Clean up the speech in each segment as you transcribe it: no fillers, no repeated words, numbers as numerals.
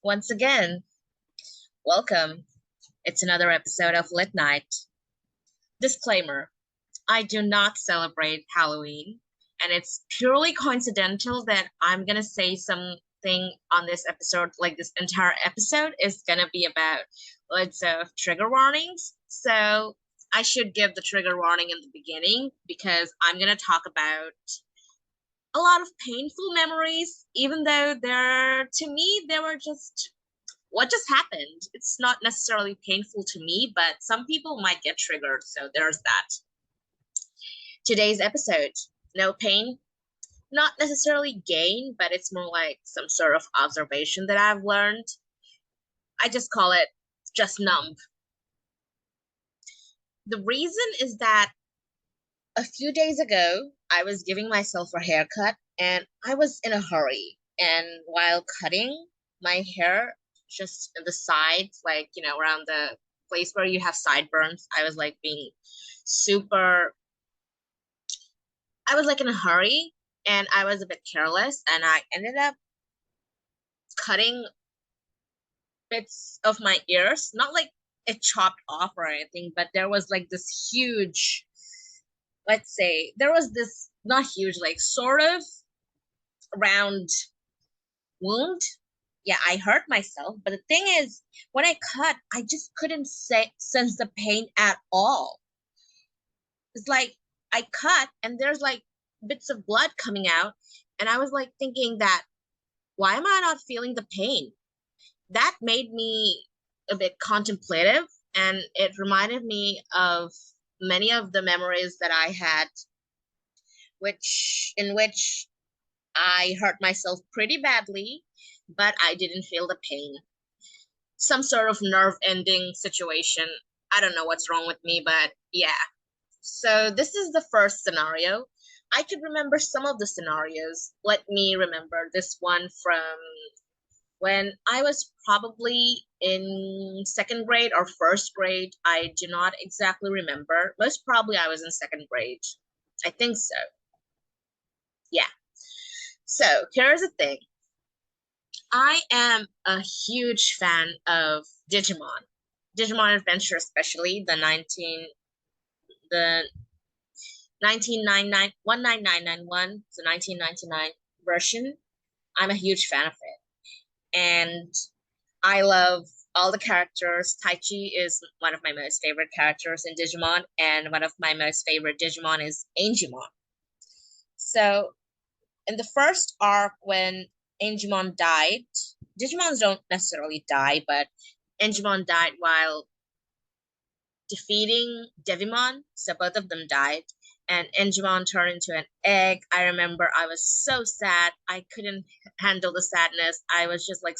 Once again, welcome. It's another episode of Lit Night. Disclaimer: I do not celebrate Halloween, and it's purely coincidental that I'm gonna say something on this episode, like this entire episode is gonna be about loads of trigger warnings. So I should give the trigger warning in the beginning because I'm gonna talk about a lot of painful memories, even though to me, they were just what just happened. It's not necessarily painful to me, but some people might get triggered. So there's that. Today's episode: no pain, not necessarily gain, but it's more like some sort of observation that I've learned. I just call it just numb. The reason is that a few days ago, I was giving myself a haircut and I was in a hurry. And while cutting my hair, just in the sides, like, around the place where you have sideburns, I was like being super, I was like in a hurry and I was a bit careless and I ended up cutting bits of my ears, not like it chopped off or anything, but there was like this huge, let's say, there was this not huge, like sort of round wound. Yeah, I hurt myself. But the thing is, when I cut, I just couldn't sense the pain at all. It's like I cut and there's like bits of blood coming out. And I was like thinking that, why am I not feeling the pain? That made me a bit contemplative and it reminded me of many of the memories that I had, in which I hurt myself pretty badly, but I didn't feel the pain. Some sort of nerve ending situation. I don't know what's wrong with me, but yeah. So this is the first scenario. I could remember some of the scenarios. Let me remember this one from when I was probably in second grade or first grade. I do not exactly remember. Most probably I was in second grade. I think so. Yeah. So here's the thing. I am a huge fan of Digimon. Digimon Adventure, especially the 1999 19991, the 1999 version. I'm a huge fan of it. And I love all the characters. Taichi is one of my most favorite characters in Digimon, and one of my most favorite Digimon is Angemon. So in the first arc, when Angemon died, Digimons don't necessarily die, but Angemon died while defeating Devimon, so both of them died. And Angemon turned into an egg. I remember I was so sad. I couldn't handle the sadness. I was just like,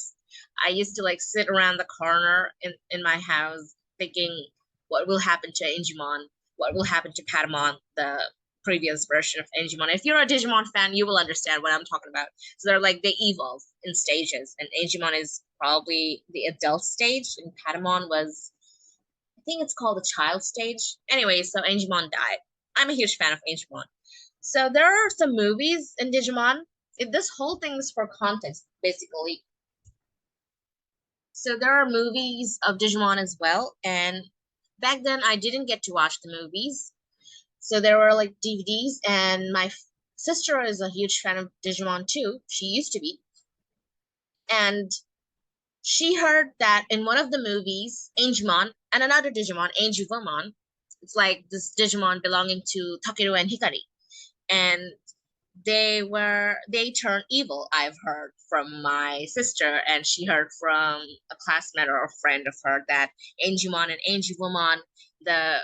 I used to like sit around the corner in my house thinking, what will happen to Angemon? What will happen to Patamon, the previous version of Angemon? If you're a Digimon fan, you will understand what I'm talking about. So they're like, they evolve in stages, and Angemon is probably the adult stage, and Patamon was, I think it's called the child stage. Anyway, so Angemon died. I'm a huge fan of Angemon. So there are some movies in Digimon. This whole thing is for context, basically. So there are movies of Digimon as well. And back then, I didn't get to watch the movies. So there were like DVDs, and my sister is a huge fan of Digimon too. She used to be. And she heard that in one of the movies, Angemon and another Digimon, Angevomon, it's like this Digimon belonging to Takeru and Hikari. And they turn evil. I've heard from my sister, and she heard from a classmate or a friend of her that Angemon and Angevomon, the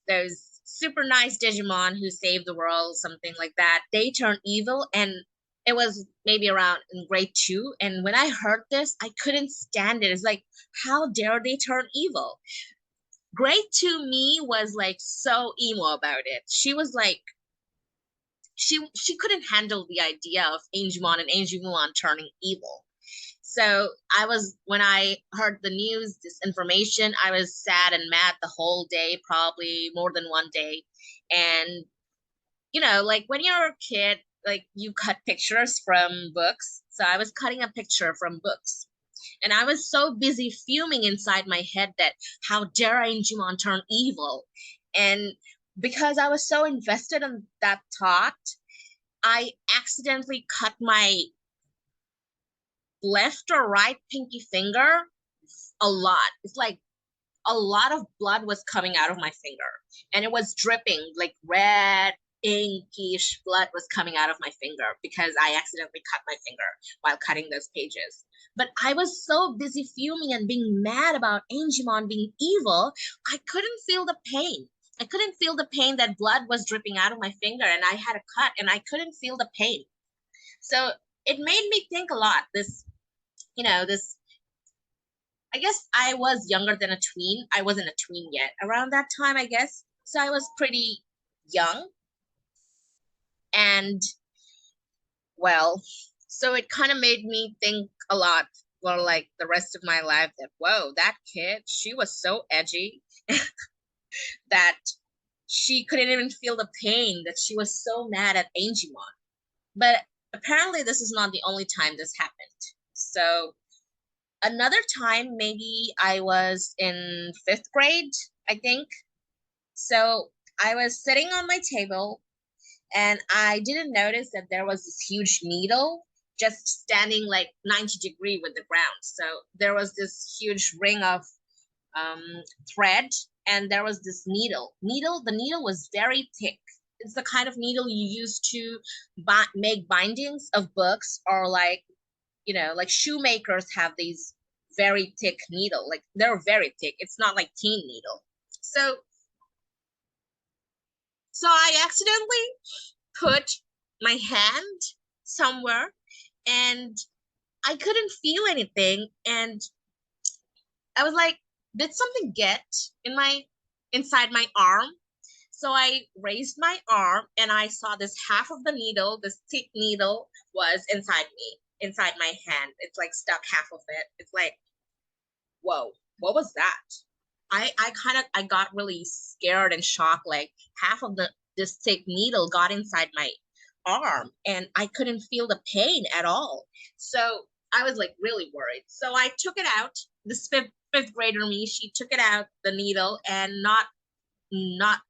those super nice Digimon who saved the world, something like that, they turn evil. And it was maybe around in grade two. And when I heard this, I couldn't stand it. It's like, how dare they turn evil? Grade two me was like so emo about it. She was like, she couldn't handle the idea of Angemon and Angemon turning evil. So I was, when I heard the news, this information, I was sad and mad the whole day, probably more than one day. And like when you're a kid, like you cut pictures from books. So I was cutting a picture from books. And I was so busy fuming inside my head that how dare Angemon turn evil. And because I was so invested in that thought, I accidentally cut my left or right pinky finger a lot. It's like a lot of blood was coming out of my finger, and it was dripping like red inkish blood was coming out of my finger because I accidentally cut my finger while cutting those pages. But I was so busy fuming and being mad about Angemon being evil, I couldn't feel the pain. I couldn't feel the pain that blood was dripping out of my finger and I had a cut and I couldn't feel the pain. So it made me think a lot. This I guess I was younger than a tween. I wasn't a tween yet around that time, I guess. So I was pretty young. And well, so it kind of made me think a lot for like the rest of my life that, whoa, that kid, she was so edgy that she couldn't even feel the pain, that she was so mad at Angemon. But apparently, this is not the only time this happened. So another time, maybe I was in fifth grade, I think. So I was sitting on my table and I didn't notice that there was this huge needle just standing like 90-degree with the ground. So there was this huge ring of um, thread and there was this the needle was very thick. It's the kind of needle you use to make bindings of books, or like, like shoemakers have these very thick needle. Like they're very thick. It's not like teen needle. So I accidentally put my hand somewhere and I couldn't feel anything. And I was like, did something get inside my arm? So I raised my arm and I saw this half of the needle, this thick needle was inside me, inside my hand. It's like stuck half of it. It's like, whoa, what was that? I got really scared and shocked. Like half of this thick needle got inside my arm and I couldn't feel the pain at all. So I was like really worried. So I took it out. This fifth grader me, she took it out, the needle, and not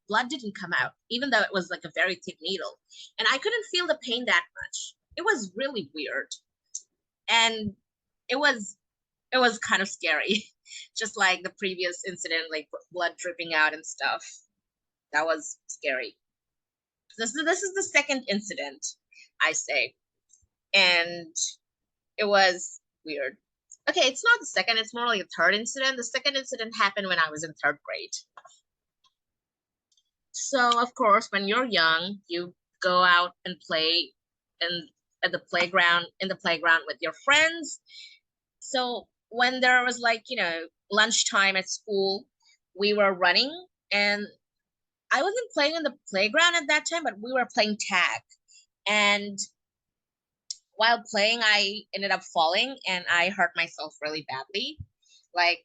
blood didn't come out, even though it was like a very thick needle. And I couldn't feel the pain that much. It was really weird. And it was it was kind of scary. Just like the previous incident, like blood dripping out and stuff. That was scary. This is the second incident, I say. And it was weird. Okay, it's not the second, it's more like a third incident. The second incident happened when I was in third grade. So of course, when you're young, you go out and play and at the playground with your friends. So when there was like, lunchtime at school, we were running and I wasn't playing in the playground at that time, but we were playing tag. And while playing, I ended up falling and I hurt myself really badly. Like,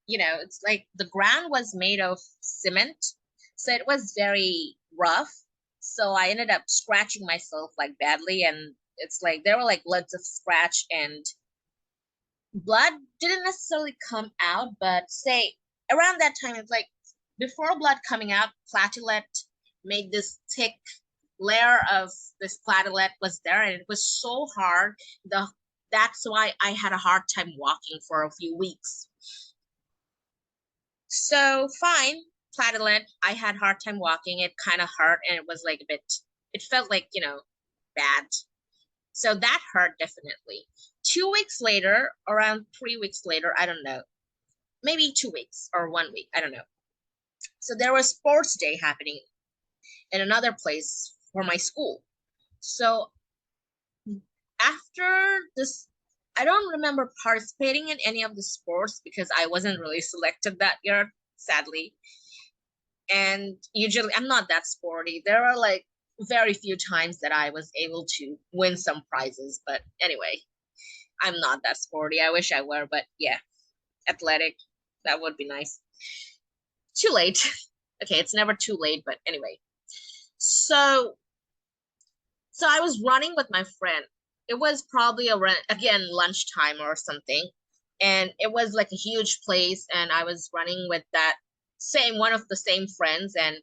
it's like the ground was made of cement, so it was very rough. So I ended up scratching myself like badly, and it's like there were like loads of scratch and blood didn't necessarily come out, but say around that time, it's like before blood coming out, platelet made this thick layer of this platelet was there, and it was so hard. That's why I had a hard time walking for a few weeks. So fine, platelet. I had hard time walking. It kind of hurt, and it was like a bit. It felt like bad. So that hurt definitely. 2 weeks later, around 3 weeks later, I don't know, maybe 2 weeks or 1 week, I don't know. So there was sports day happening in another place for my school. So after this, I don't remember participating in any of the sports because I wasn't really selected that year, sadly. And usually I'm not that sporty. There are like very few times that I was able to win some prizes. But anyway, I'm not that sporty. I wish I were, but yeah, athletic, that would be nice. Too late. Okay, it's never too late, but anyway. So so I was running with my friend. It was probably around again lunchtime or something. And it was like a huge place, and I was running with that same one of the same friends, and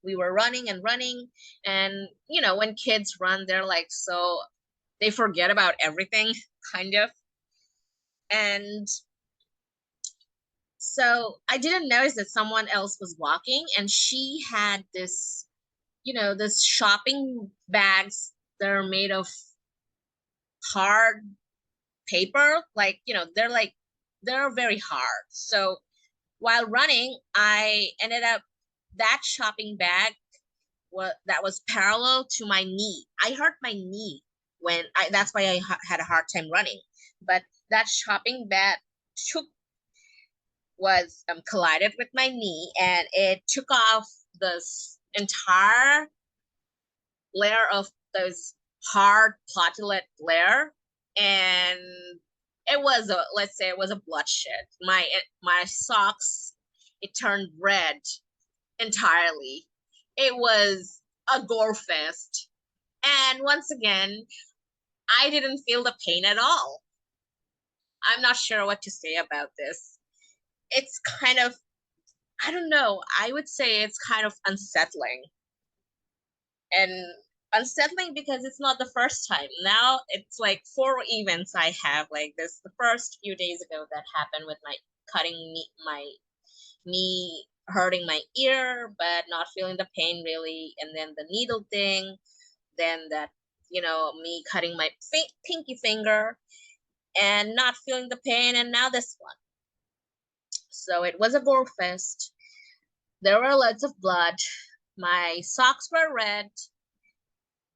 we were running and running. And when kids run, they're like, so they forget about everything kind of. And so I didn't notice that someone else was walking, and she had this shopping bags that are made of hard paper, like they're very hard. So while running, I ended up that shopping bag that was parallel to my knee. I hurt my knee when I that's why I had a hard time running. But that shopping bag took was collided with my knee, and it took off this entire layer of those hard platelet layer. And it was a let's say it was a bloodshed. My socks, it turned red entirely. It was a gore fest. And once again, I didn't feel the pain at all. I'm not sure what to say about this. It's kind of, I don't know, I would say it's kind of unsettling. And unsettling because it's not the first time. Now it's like four events I have like this. The first few days ago that happened with my my knee hurting my ear but not feeling the pain really, and then the needle thing, then that me cutting my pinky finger and not feeling the pain, and now this one. So it was a gore fest. There were lots of blood. My socks were red.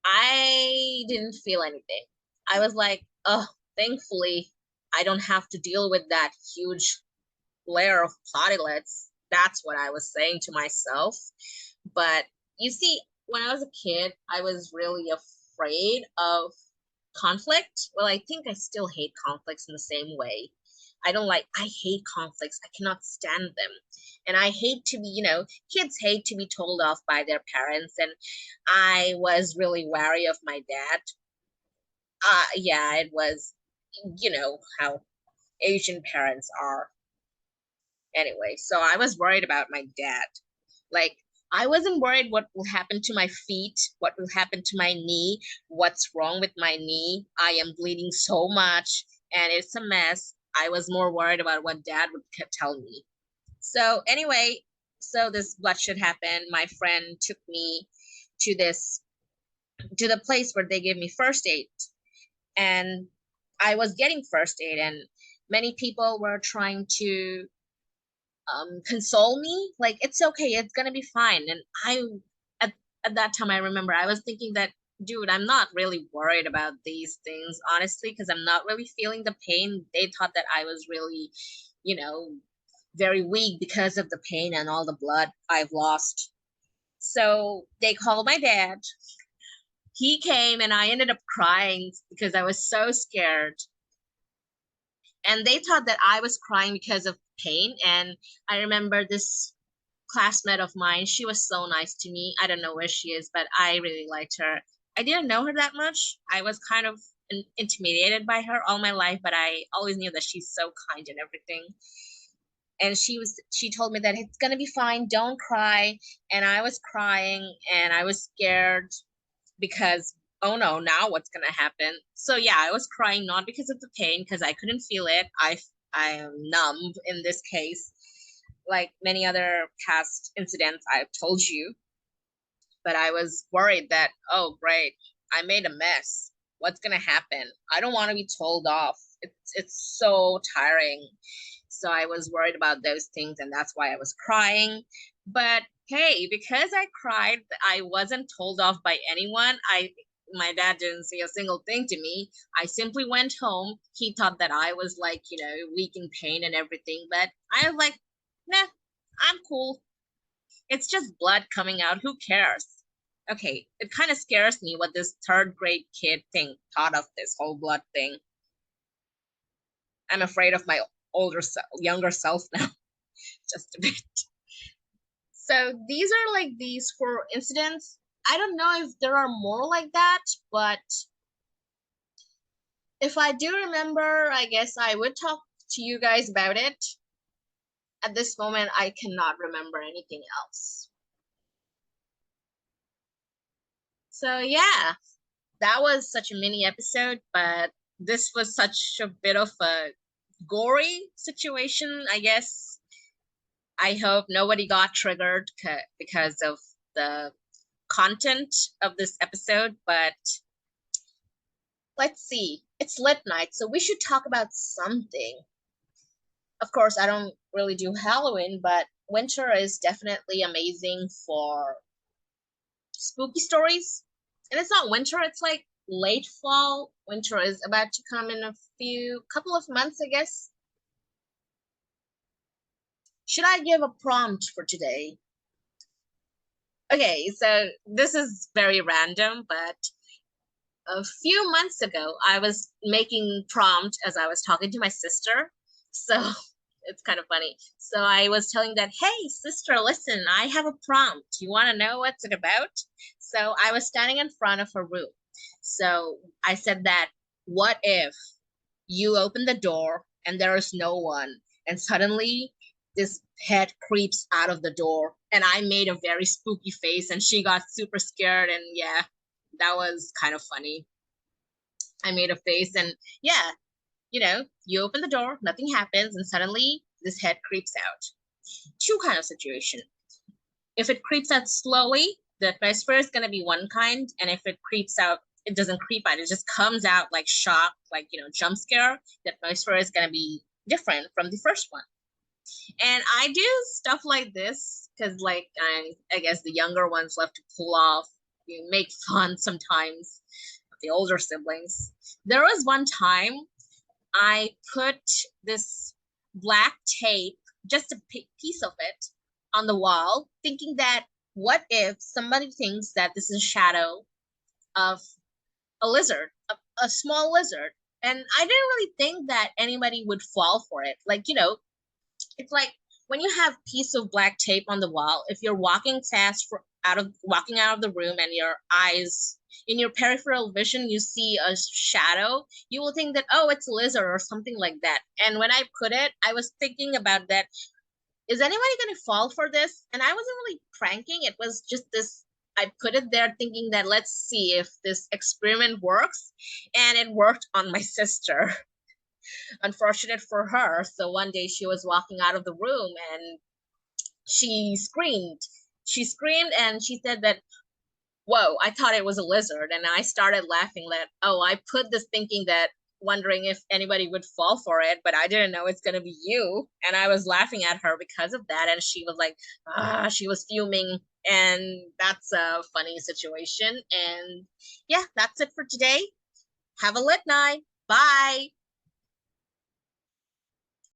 I didn't feel anything. I was like, oh, thankfully I don't have to deal with that huge layer of platelets. That's what I was saying to myself. But you see, when I was a kid, I was really afraid of conflict. Well, I think I still hate conflicts in the same way. I hate conflicts. I cannot stand them. And I hate to be, kids hate to be told off by their parents. And I was really wary of my dad. Yeah, it was, how Asian parents are. Anyway, so I was worried about my dad. Like, I wasn't worried what will happen to my feet, what will happen to my knee, what's wrong with my knee. I am bleeding so much and it's a mess. I was more worried about what dad would tell me. So, anyway, so this bloodshed happened. My friend took me to to the place where they gave me first aid. And I was getting first aid, and many people were trying to console me, like it's okay, it's gonna be fine. And at, at that time I remember I was thinking that, dude, I'm not really worried about these things honestly, because I'm not really feeling the pain. They thought that I was really, you know very weak because of the pain and all the blood I've lost. So they called my dad. He came and I ended up crying because I was so scared, and they thought that I was crying because of pain. And I remember this classmate of mine, she was so nice to me. I don't know where she is, but I really liked her. I didn't know her that much. I was kind of intimidated by her all my life, but I always knew that she's so kind and everything. And she told me that it's going to be fine, don't cry. And I was crying and I was scared because, oh no, now what's gonna happen? So yeah, I was crying not because of the pain, because I couldn't feel it. I am numb in this case, like many other past incidents I've told you. But I was worried that, oh great, I made a mess. What's gonna happen? I don't want to be told off. It's so tiring. So I was worried about those things, and that's why I was crying. But hey, because I cried, I wasn't told off by anyone. My dad didn't say a single thing to me. I simply went home. He thought that I was like, weak in pain and everything, but I was like, nah, I'm cool. It's just blood coming out. Who cares? Okay, it kind of scares me what this third grade kid thought of this whole blood thing. I'm afraid of my younger self now, just a bit. So these are like these four incidents. I don't know if there are more like that, but if I do remember, I guess I would to you guys about it. At this moment, I cannot remember anything else. So, yeah, that was such a mini episode, but this was such a bit of a gory situation, I guess. I hope nobody got triggered because of the content of this episode, but let's see. It's lit night, so we should talk about something. Of course, I don't really do Halloween, but winter is definitely amazing for spooky stories. And it's not winter, it's like late fall. Winter is about to come in a couple of months, I guess. Should I give a prompt for today? Okay, so this is very random, but a few months ago, I was making prompt as I was talking to my sister. So it's kind of funny. So I was telling that, hey, sister, listen, I have a prompt. You want to know what's it about? So I was standing in front of her room. So I said that, what if you open the door and there is no one, and suddenly this head creeps out of the door, and I made a very spooky face, and she got super scared, and yeah, that was kind of funny. I made a face, and yeah, you open the door, nothing happens, and suddenly this head creeps out. Two kind of situation. If it creeps out slowly, the atmosphere is going to be one kind, and if it creeps out, it doesn't creep out, it just comes out like shock, like jump scare. The atmosphere is going to be different from the first one. And I do stuff like this because, like, I guess the younger ones love to pull off, make fun sometimes of the older siblings. There was one time I put this black tape, just a piece of it, on the wall, thinking that, what if somebody thinks that this is a shadow of a lizard, a small lizard? And I didn't really think that anybody would fall for it. Like, it's like when you have piece of black tape on the wall, if you're walking fast walking out of the room, and your eyes, in your peripheral vision, you see a shadow, you will think that, oh, it's a lizard or something like that. And when I put it, I was thinking about that, is anybody going to fall for this? And I wasn't really pranking, it was just this, I put it there thinking that, let's see if this experiment works. And it worked on my sister. Unfortunate for her. So one day she was walking out of the room, and she screamed. She screamed, and she said that, whoa, I thought it was a lizard. And I started laughing that, oh, I put this thinking that, wondering if anybody would fall for it, but I didn't know it's going to be you. And I was laughing at her because of that. And she was like, she was fuming. And that's a funny situation. And yeah, that's it for today. Have a lit night. Bye.